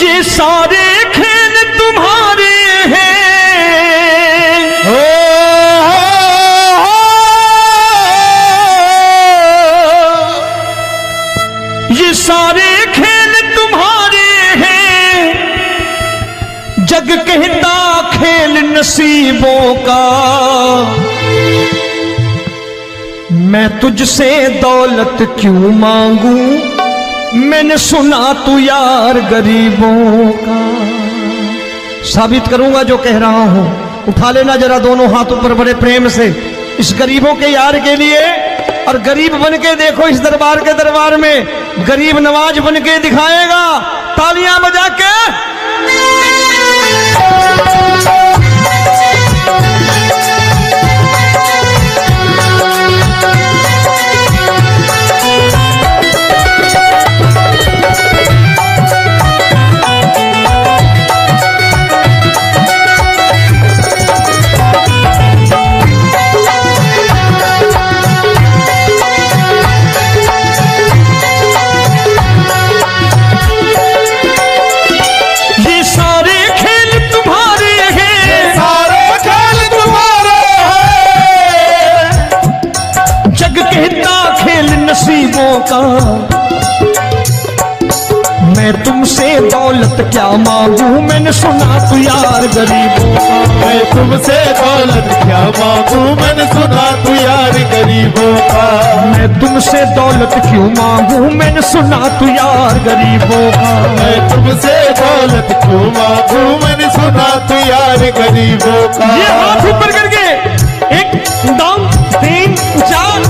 ये सारे खेल तुम्हारे हैं, ये सारे खेल तुम्हारे हैं, जग कहता खेल नसीबों का। मैं तुझसे दौलत क्यों मांगू, मैंने सुना तू यार गरीबों का। साबित करूंगा जो कह रहा हूं। उठा लेना जरा दोनों हाथों पर बड़े प्रेम से इस गरीबों के यार के लिए। और गरीब बन के देखो इस दरबार के दरबार में गरीब नवाज बन के दिखाएगा, तालियां बजा के। नसीबों का मैं तुमसे दौलत क्या मांगू, मैंने सुना तू यार गरीबों का। मैं तुमसे दौलत क्या मांगू, मैंने सुना तू यार गरीबों का। मैं तुमसे दौलत क्यों मांगू, मैंने सुना तू यार गरीबों का। मैं तुमसे दौलत क्यों मांगू, मैंने सुना तू यार गरीबों का। ये हाथ ऊपर करके 1 2 3 4।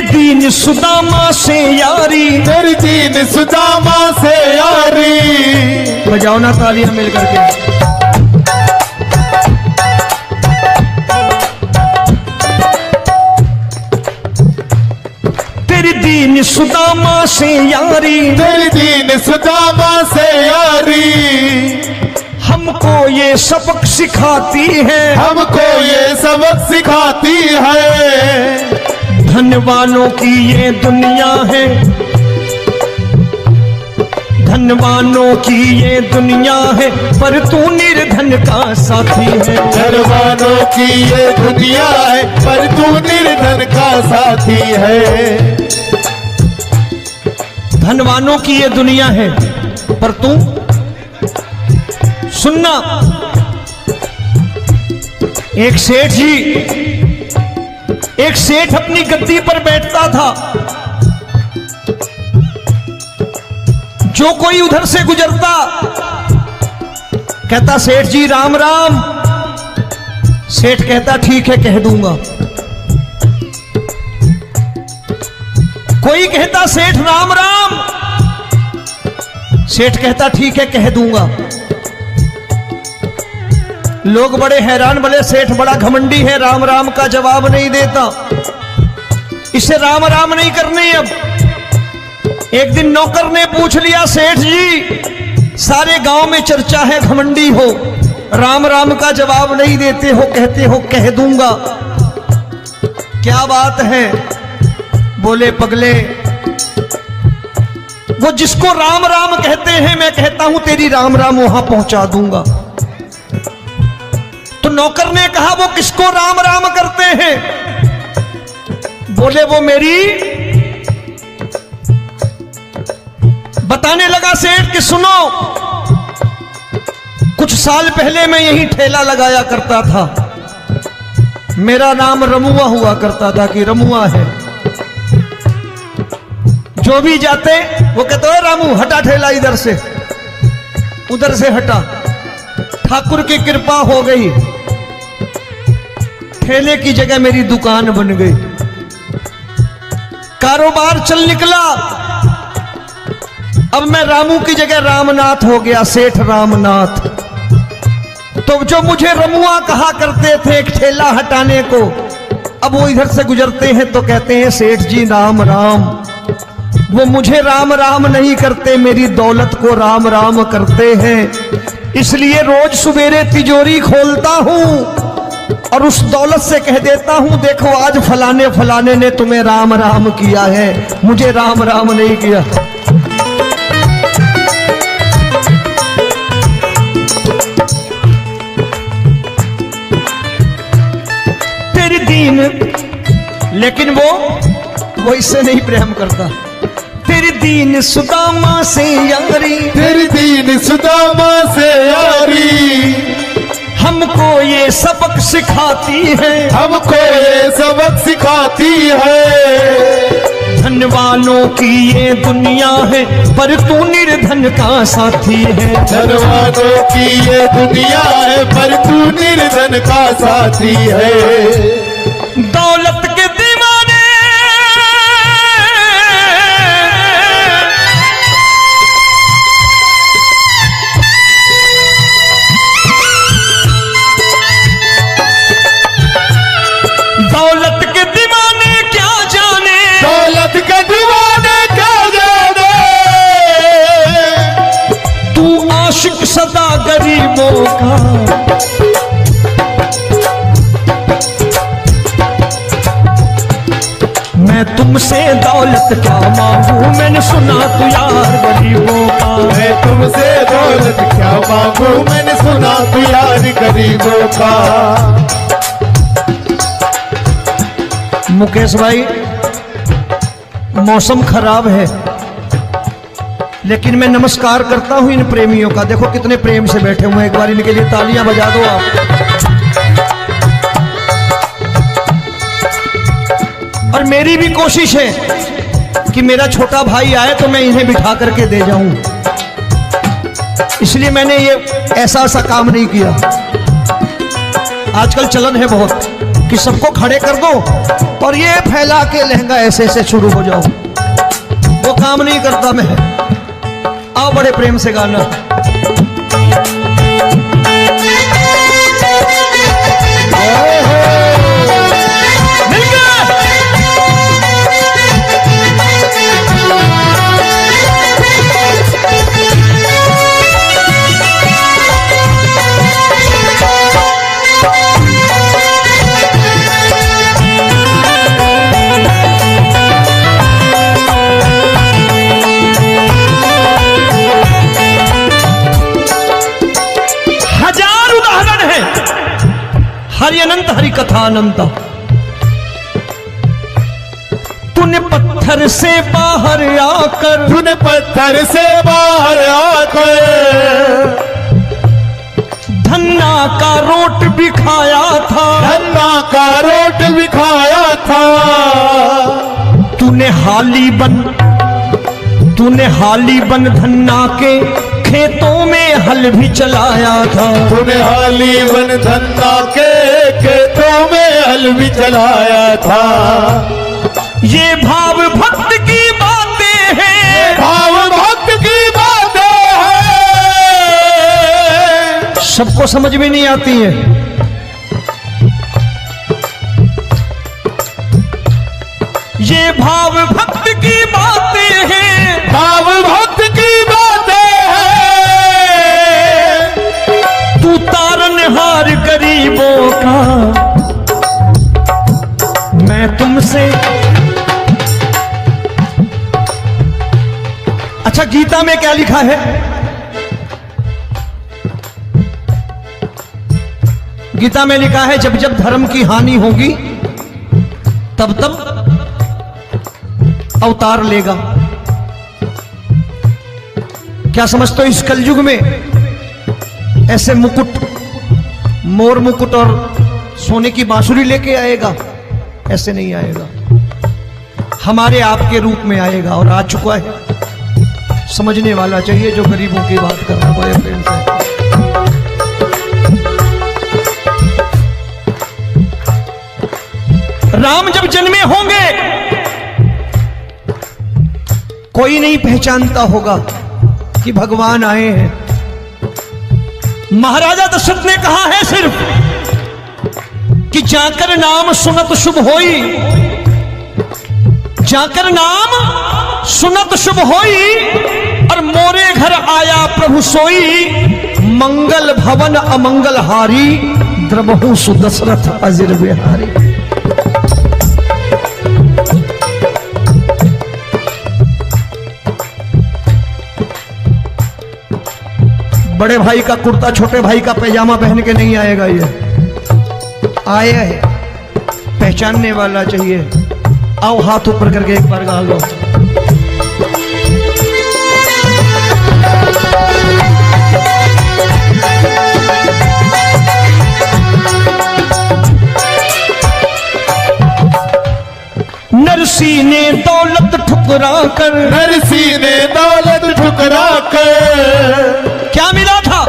दीन सुदामा से यारी, तेरी दीन सुदामा से यारी। बजाओ ना तालियां मिल करके। तेरी दीन सुदामा से यारी, तेरी दीन सुदामा से यारी। हमको ये सबक सिखाती है, हमको ये सबक सिखाती है। धनवानों की ये दुनिया है, धनवानों की ये दुनिया है, पर तू निर्धन का साथी है। धनवानों की ये दुनिया है, पर तू निर्धन का साथी है। धनवानों की ये दुनिया है, पर तू सुनना। एक सेठ जी, एक सेठ अपनी गद्दी पर बैठता था। जो कोई उधर से गुजरता कहता सेठ जी राम राम। सेठ कहता ठीक है कह दूंगा। कोई कहता सेठ राम राम। सेठ कहता ठीक है कह दूंगा। लोग बड़े हैरान, बोले सेठ बड़ा घमंडी है, राम राम का जवाब नहीं देता, इसे राम राम नहीं करनी। अब एक दिन नौकर ने पूछ लिया, सेठ जी सारे गांव में चर्चा है घमंडी हो, राम राम का जवाब नहीं देते हो, कहते हो कह दूंगा, क्या बात है? बोले पगले, वो जिसको राम राम कहते हैं मैं कहता हूं तेरी राम राम वहां पहुंचा दूंगा। तो नौकर ने कहा वो किसको राम राम करते हैं? बोले वो मेरी। बताने लगा सेठ कि सुनो, कुछ साल पहले मैं यहीं ठेला लगाया करता था, मेरा नाम रमुआ हुआ करता था कि रमुआ है। जो भी जाते वो कहते हो रामू हटा ठेला इधर से, उधर से हटा। ठाकुर की कृपा हो गई, ठेले की जगह मेरी दुकान बन गई, कारोबार चल निकला। अब मैं रामू की जगह रामनाथ हो गया, सेठ रामनाथ। तो जो मुझे रमुआ कहा करते थे एक ठेला हटाने को, अब वो इधर से गुजरते हैं तो कहते हैं सेठ जी राम राम। वो मुझे राम राम नहीं करते, मेरी दौलत को राम राम करते हैं। इसलिए रोज सवेरे तिजोरी खोलता हूं और उस दौलत से कह देता हूं, देखो आज फलाने फलाने ने तुम्हें राम राम किया है, मुझे राम राम नहीं किया। तेरी दीन, लेकिन वो इससे नहीं प्रेम करता। तेरी दीन सुदामा से यारी, तेरी दीन सुदामा से यारी, हमको ये सबक सिखाती है, हमको ये सबक सिखाती है। धन वालों की ये दुनिया है, पर तू निर्धन का साथी है। धन वालों की ये दुनिया है, पर तू निर्धन का साथी है। दौलत के दीवाने दौलत के दीवाने क्या जाने, दौलत के दीवाने क्या जाने, तू आशिक सदा गरीबों का। मैं तुमसे दौलत क्या मांगू, मैंने सुना तू यार गरीबों का। मैं तुमसे दौलत क्या मांगू, मैंने सुना तू यार गरीबों का। मुकेश भाई, मौसम खराब है, लेकिन मैं नमस्कार करता हूं इन प्रेमियों का। देखो कितने प्रेम से बैठे हुए हैं, एक बार इनके लिए तालियां बजा दो आप। और मेरी भी कोशिश है कि मेरा छोटा भाई आए तो मैं इन्हें बिठा करके दे जाऊं, इसलिए मैंने ये ऐसा काम नहीं किया। आजकल चलन है बहुत कि सबको खड़े कर दो और ये फैला के लहंगा ऐसे ऐसे शुरू हो जाओ, वो काम नहीं करता मैं। आओ बड़े प्रेम से गाना। हरि अनंत हरि कथा अनंत। तूने पत्थर से बाहर आकर, तूने पत्थर से बाहर आकर धन्ना का रोट भी खाया था, धन्ना का रोट भी खाया था। तूने हाली बन धन्ना के खेतों में हल भी चलाया था। तूने हाली बन धन्ना के खेतों में हल भी चलाया था। ये भाव भक्त की बातें हैं, भाव भक्त की बातें हैं, सबको समझ में नहीं आती है। ये भाव भक्त की बातें हैं, भाव भक्त की बातें हैं। तू तारनहार गरीबों का, मैं तुमसे। अच्छा, गीता में क्या लिखा है? गीता में लिखा है जब जब धर्म की हानि होगी तब तब अवतार लेगा। क्या समझते हो, इस कलयुग में ऐसे मुकुट, मोर मुकुट और सोने की बांसुरी लेके आएगा? ऐसे नहीं आएगा, हमारे आपके रूप में आएगा और आ चुका है। समझने वाला चाहिए जो गरीबों की बात करना बड़े प्रेम से। राम जब जन्मे होंगे कोई नहीं पहचानता होगा, कि भगवान आए हैं। महाराजा दशरथ ने कहा है सिर्फ कि जाकर नाम सुनत शुभ होई, जाकर नाम सुनत शुभ होई, और मोरे घर आया प्रभु सोई, मंगल भवन अमंगल हारी, द्रबहु सुदशरथ अजिर बिहारी। बड़े भाई का कुर्ता छोटे भाई का पैजामा पहन के नहीं आएगा, ये आया है पहचानने वाला चाहिए। आओ हाथ ऊपर करके एक बार गा लो। नरसी ने दौलत ठुकरा कर, नरसी ने दौलत ठुकरा कर, क्या मिला था?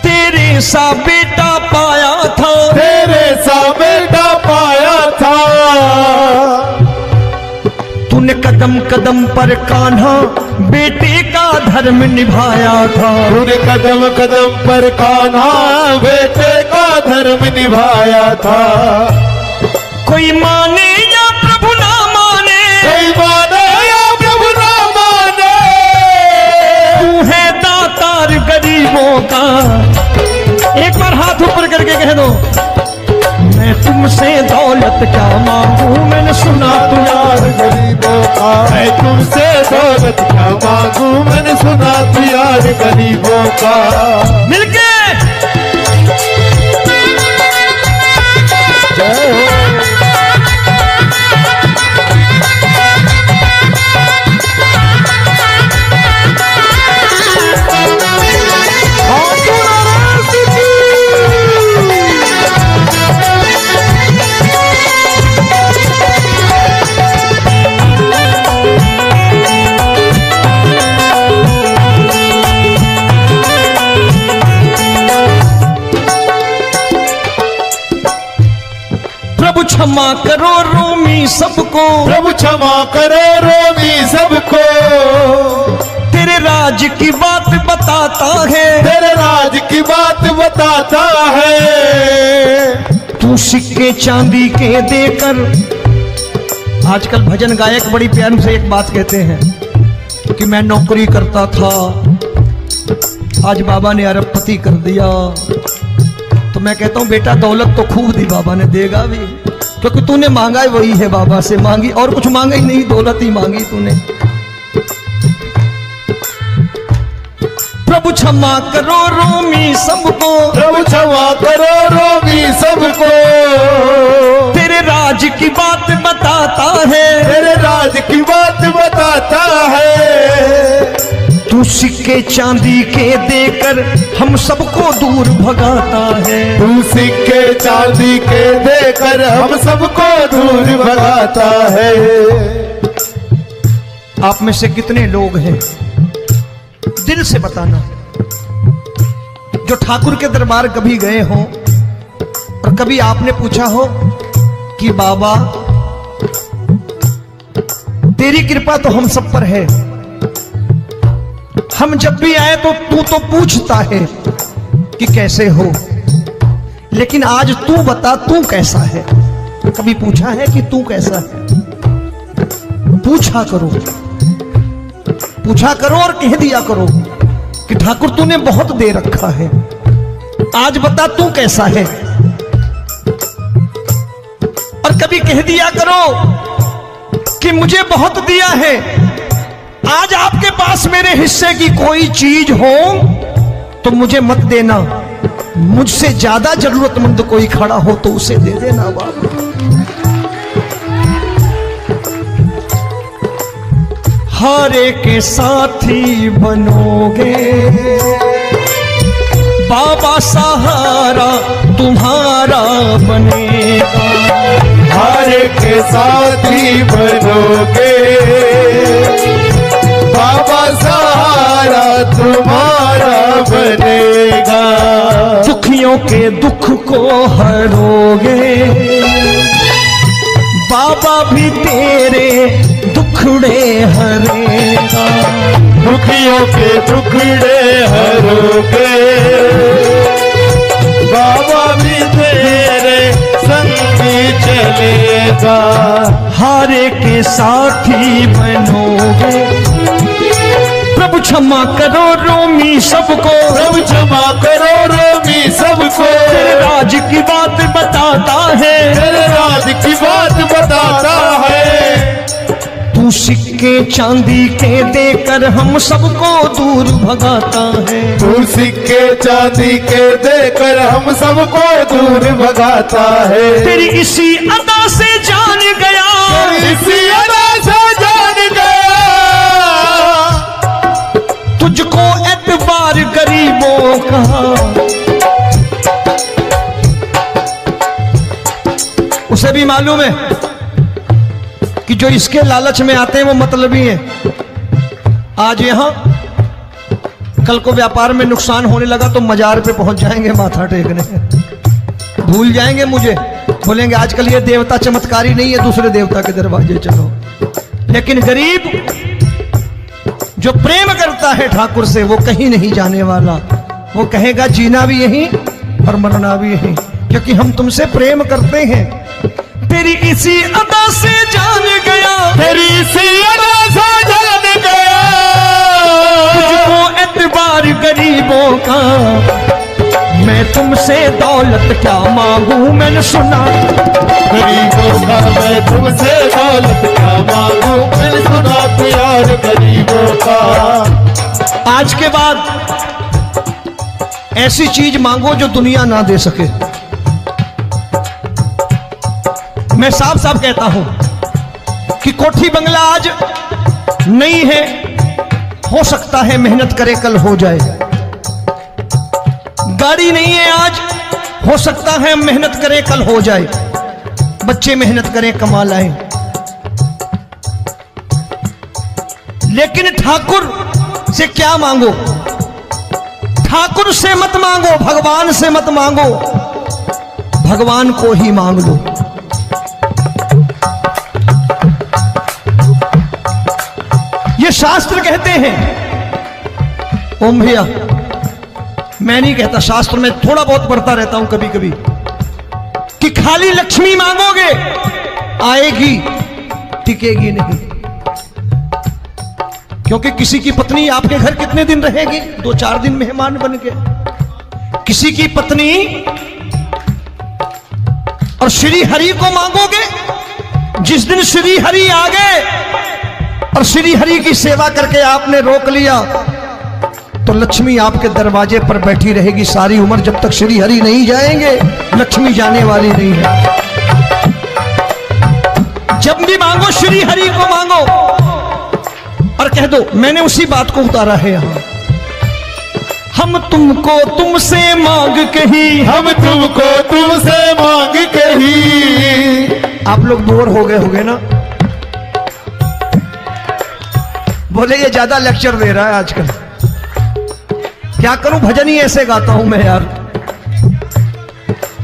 तेरे सा बेटा पाया था, तेरे सा बेटा पाया था। तूने कदम कदम पर कान्हा बेटे का धर्म निभाया था, तूने कदम कदम पर कान्हा बेटे का धर्म निभाया था। कोई माने या प्रभु ना माने, कोई माने या प्रभु ना माने, तू है दातार गरीबों का। एक बार हाथ ऊपर करके कह दो, मैं तुमसे दौलत क्या मांगू, मैंने सुना तू यार गरीबों का। मैं तुमसे दौलत क्या मांगू, मैंने सुना तू यार गरीबों का। मिलके क्षमा करो रोमी सबको, प्रभु क्षमा करो रोमी सबको। तेरे राज की बात बताता है, तेरे राज की बात बताता है। तू सिक्के चांदी के देकर, आजकल भजन गायक बड़ी प्यार से एक बात कहते हैं कि मैं नौकरी करता था, आज बाबा ने अरबपति कर दिया। तो मैं कहता हूं बेटा दौलत तो खूब दी बाबा ने, देगा भी, क्योंकि तूने मांगा वही है बाबा से, मांगी और कुछ मांगा ही नहीं, दौलत ही मांगी तूने। प्रभु क्षमा करो रोमी सबको, प्रभु क्षमा करो रोमी सबको। तेरे राज की बात बताता है, तेरे राज की बात बताता है। तू सिक्के चांदी के देकर हम सबको दूर भगाता है, तू सिक्के चांदी के देकर हम सबको दूर भगाता है। आप में से कितने लोग हैं, दिल से बताना, जो ठाकुर के दरबार कभी गए हो और कभी आपने पूछा हो कि बाबा तेरी कृपा तो हम सब पर है, हम जब भी आए तो तू तो पूछता है कि कैसे हो, लेकिन आज तू बता तू कैसा है। कभी पूछा है कि तू कैसा है? पूछा करो, पूछा करो और कह दिया करो कि ठाकुर तूने बहुत दे रखा है, आज बता तू कैसा है। और कभी कह दिया करो कि मुझे बहुत दिया है, आज आपके पास मेरे हिस्से की कोई चीज हो तो मुझे मत देना, मुझसे ज्यादा जरूरतमंद कोई खड़ा हो तो उसे दे देना बाबा। हारे के साथी बनोगे बाबा, सहारा तुम्हारा बनेगा। हारे के साथी बनोगे बाबा, सहारा तुम्हारा बनेगा। दुखियों के दुख को हरोगे बाबा, भी तेरे दुख दुखड़े हरेगा, दुखियों के दुखड़े हरोगे, बाबा भी तेरे संगी चलेगा। हारे के साथी बनोगे, प्रभु क्षमा करो रोमी सबको, प्रभु क्षमा करो रोमी सबको, तेरे राज की बात बताता है, तेरे राज की बात बताता है। तू सिक्के चांदी के देकर हम सबको दूर भगाता है, तू सिक्के चांदी के देकर हम सबको दूर भगाता है। तेरी इसी अदा से जान गया, इसी अदा से जान गया, तुझको एतबार गरीबों का। उसे भी मालूम है कि जो इसके लालच में आते हैं वो मतलबी हैं। आज यहां कल को व्यापार में नुकसान होने लगा तो मजार पे पहुंच जाएंगे माथा टेकने, भूल जाएंगे मुझे, बोलेंगे आजकल ये देवता चमत्कारी नहीं है, दूसरे देवता के दरवाजे चलो। लेकिन गरीब जो प्रेम करता है ठाकुर से वो कहीं नहीं जाने वाला, वो कहेगा जीना भी यहीं और मरना भी यहीं, क्योंकि हम तुमसे प्रेम करते हैं। तेरी इसी अदा से जान गया, तेरी इसी अदा से जान गया, तुझको एतबार गरीबों का। मैं तुमसे दौलत क्या मांगू, मैंने सुना गरीबों का मैं तुमसे दौलत क्या मांगू, मैंने सुना प्यार गरीबों का। आज के बाद ऐसी चीज मांगो जो दुनिया ना दे सके। मैं साफ साफ कहता हूं कि कोठी बंगला आज नहीं है, हो सकता है मेहनत करे कल हो जाए। गाड़ी नहीं है आज, हो सकता है मेहनत करें कल हो जाए। बच्चे मेहनत करें कमा लाएं, लेकिन ठाकुर से क्या मांगो? ठाकुर से मत मांगो, भगवान से मत मांगो, भगवान को ही मांग लो। ये शास्त्र कहते हैं। ओम भैया, मैं नहीं कहता, शास्त्र में थोड़ा बहुत पढ़ता रहता हूं कभी कभी, कि खाली लक्ष्मी मांगोगे आएगी, टिकेगी नहीं। क्योंकि किसी की पत्नी आपके घर कितने दिन रहेगी? 2-4 दिन मेहमान बन के। किसी की पत्नी और श्री हरि को मांगोगे, जिस दिन श्री हरि आ गए और श्री हरि की सेवा करके आपने रोक लिया तो लक्ष्मी आपके दरवाजे पर बैठी रहेगी सारी उम्र। जब तक श्री हरि नहीं जाएंगे लक्ष्मी जाने वाली नहीं है। जब भी मांगो श्री हरि को मांगो और कह दो मैंने उसी बात को उतारा है यहां। हम तुमको तुमसे मांग कही, हम तुमको तुमसे मांग कही। आप लोग बोर हो गए होंगे ना, बोले ये ज्यादा लेक्चर दे रहा है आजकल। क्या करूं, भजन ही ऐसे गाता हूं मैं यार।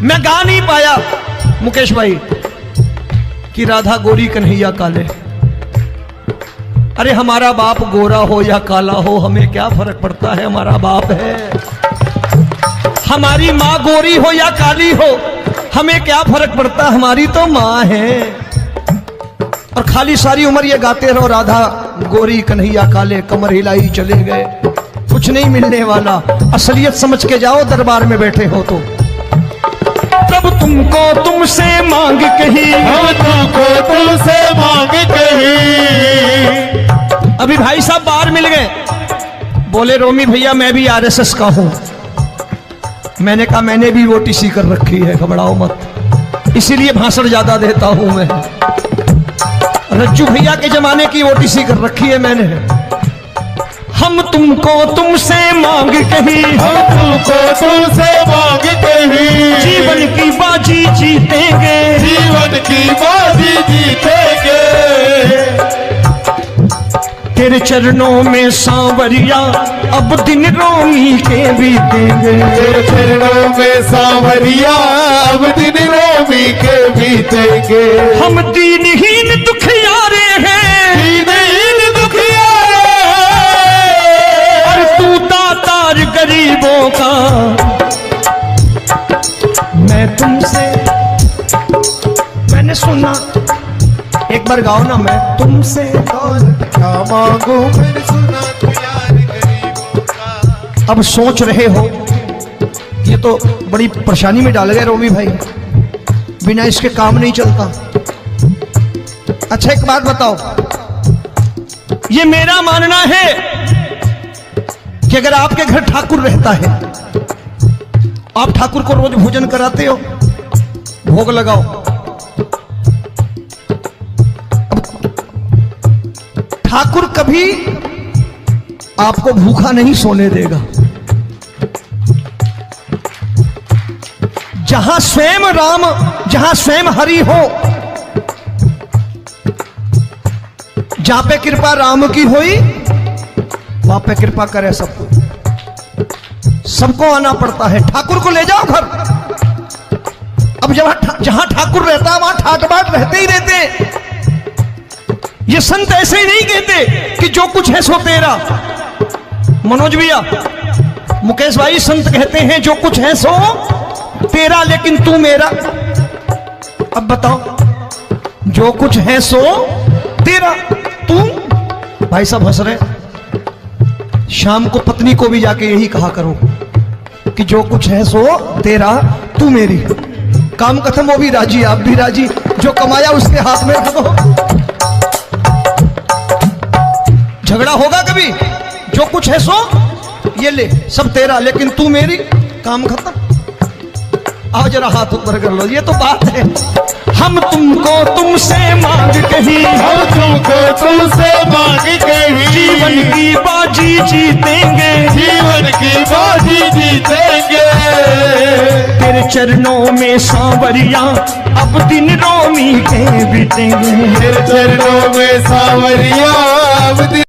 मैं गा नहीं पाया मुकेश भाई कि राधा गोरी कन्हैया काले। अरे हमारा बाप गोरा हो या काला हो हमें क्या फर्क पड़ता है, हमारा बाप है। हमारी माँ गोरी हो या काली हो हमें क्या फर्क पड़ता, हमारी तो माँ है। और खाली सारी उम्र ये गाते रहो राधा गोरी कन्हैया काले, कमर हिलाई चले गए, कुछ नहीं मिलने वाला। असलियत समझ के जाओ दरबार में बैठे हो तो। प्रभु तुमको तुमसे मांग कही, हम तुमको तुमसे मांग कही। अभी भाई साहब बाहर मिल गए, बोले रोमी भैया मैं भी आरएसएस का हूं। मैंने कहा मैंने भी ओटीसी कर रखी है, घबराओ मत, इसीलिए भाषण ज्यादा देता हूं मैं। रज्जू भैया के जमाने की ओटीसी कर रखी है मैंने। हम तुमको तुमसे मांग कही, हम तुमको तुमसे मांग कही। जीवन की बाजी जीतेंगे, जीवन की बाजी जीतेंगे। तेरे चरणों में सांवरिया अब दिन रोमी के बीतेंगे। तेरे चरणों में सांवरिया अब दिन रोमी के बीतेंगे। हम दीनहीन दुखियारे हैं, दीन दुखियारे। और तू दातार गरीबों का, मैं तुमसे, मैंने सुना, एक बार गाओ ना, मैं तुमसे दौलत क्या मांगू मैंने सुना तू यार गरीबों का। अब सोच रहे हो ये तो बड़ी परेशानी में डाल गए रोमी भाई, बिना इसके काम नहीं चलता। अच्छा एक बात बताओ, ये मेरा मानना है कि अगर आपके घर ठाकुर रहता है, आप ठाकुर को रोज भोजन कराते हो, भोग लगाओ, अब ठाकुर कभी आपको भूखा नहीं सोने देगा। जहां स्वयं राम, जहां स्वयं हरि हो, जहां पे कृपा राम की हुई, वहां पे कृपा करे सबको, सबको आना पड़ता है। ठाकुर को ले जाओ घर। अब जहां ठाकुर रहता है वहां ठाट बाट रहते ही रहते। ये संत ऐसे ही नहीं कहते कि जो कुछ है सो तेरा। मनोज भैया, मुकेश भाई, संत कहते हैं जो कुछ है सो तेरा लेकिन तू मेरा। अब बताओ, जो कुछ है सो तेरा, तू। भाई साहब हंस रहे। शाम को पत्नी को भी जाके यही कहा करो कि जो कुछ है सो तेरा, तू मेरी। काम खत्म, वो भी राजी, आप भी राजी, जो कमाया उसके हाथ में रख दो। झगड़ा होगा कभी? जो कुछ है सो ये ले, सब तेरा लेकिन तू मेरी, काम खत्म। आओ जरा हाथ ऊपर कर लो, ये तो बात है। हम तुमको तुमसे मांग कहीं, हम तुमको तुमसे मांग कहीं, जीवन की बाजी जीतेंगे, जीवन की बाजी जीतेंगे। तेरे चरणों में सांवरिया अब दिन रोमी के बीतेंगे। तेरे चरणों में सांवरिया अब दिन